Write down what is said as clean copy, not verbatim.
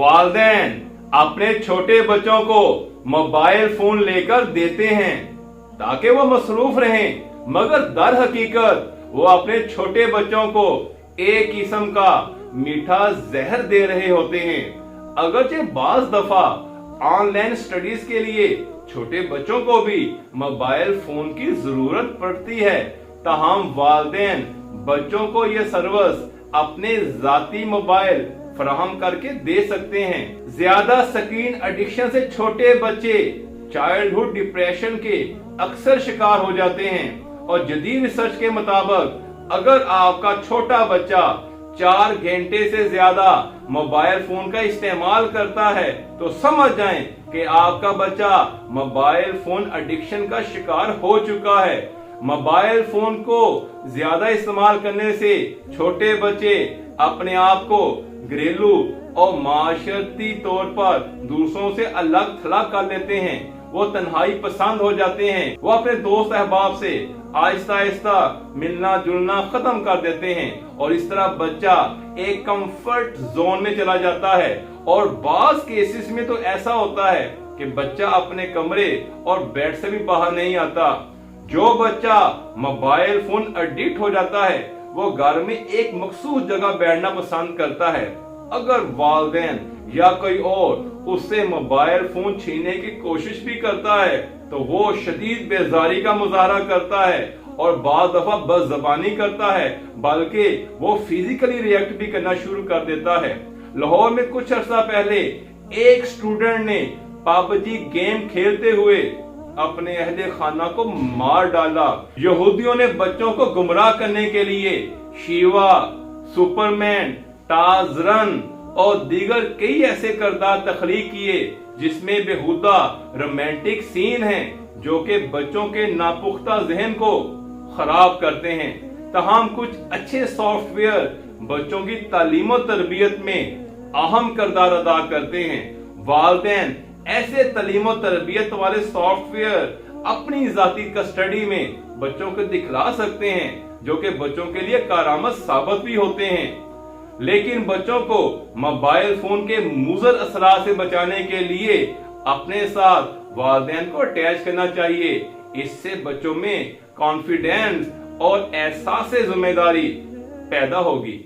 वालिदैन अपने छोटे बच्चों को मोबाइल फोन लेकर देते हैं ताकि वो मसरूफ रहें, मगर दर हकीकत वो अपने छोटे बच्चों को एक किस्म का मीठा जहर दे रहे होते हैं। अगरचे बाज दफा ऑनलाइन स्टडीज के लिए छोटे बच्चों को भी मोबाइल फोन की जरूरत पड़ती है, ताहम वालिदैन बच्चों को ये सर्विस अपने जाती मोबाइल फराहम करके दे सकते हैं। ज्यादा स्क्रीन एडिक्शन से छोटे बच्चे चाइल्डहुड डिप्रेशन के अक्सर शिकार हो जाते हैं और जदीद रिसर्च के मुताबिक अगर आपका छोटा बच्चा 4 घंटे से ज्यादा मोबाइल फोन का इस्तेमाल करता है तो समझ जाएं कि आपका बच्चा मोबाइल फोन एडिक्शन का शिकार हो चुका है। मोबाइल फोन को ज्यादा इस्तेमाल करने से छोटे बच्चे अपने आप को घरेलू और माशरती तौर पर दूसरों से अलग थलग कर लेते हैं। वो तन्हाई पसंद हो जाते हैं। वो अपने दोस्त अहबाब से आहिस्ता आहिस्ता मिलना जुलना खत्म कर देते हैं और इस तरह बच्चा एक कंफर्ट जोन में चला जाता है। और बाज केसेस में तो ऐसा होता है कि बच्चा अपने कमरे और बेड से भी बाहर नहीं आता। जो बच्चा मोबाइल फोन एडिक्ट हो जाता है वो घर में एक मखसूस जगह बैठना पसंद करता है। अगर वालिदैन या कोई और उससे मोबाइल फोन छीनने की कोशिश भी करता है तो वो शदीद बेजारी का मुजाहरा करता है और बाज़ दफा बदज़बानी करता है, बल्कि वो फिजिकली रिएक्ट भी करना शुरू कर देता है। लाहौर में कुछ अर्सा पहले एक स्टूडेंट ने पबजी गेम खेलते हुए अपने अहले खाना को मार डाला। यहूदियों ने बच्चों को गुमराह करने के लिए शिवा, सुपरमैन, टाजरन और दीगर कई ऐसे किरदार तख्लीक किए जिसमें बेहुदा रोमांटिक सीन हैं जो कि बच्चों के नापुख्ता जहन को खराब करते हैं। तमाम कुछ अच्छे सॉफ्टवेयर बच्चों की तालीम और तरबियत में अहम किरदार अदा करते हैं। वालिदैन ऐसे तालीम और तरबियत वाले सॉफ्टवेयर अपनी जाती कस्टडी में बच्चों को दिखला सकते हैं जो कि बच्चों के लिए कारआमद साबित भी होते हैं। लेकिन बच्चों को मोबाइल फोन के मुज़र असरात से बचाने के लिए अपने साथ वालिदैन को अटैच करना चाहिए। इससे बच्चों में कॉन्फिडेंस और एहसास जिम्मेदारी पैदा होगी।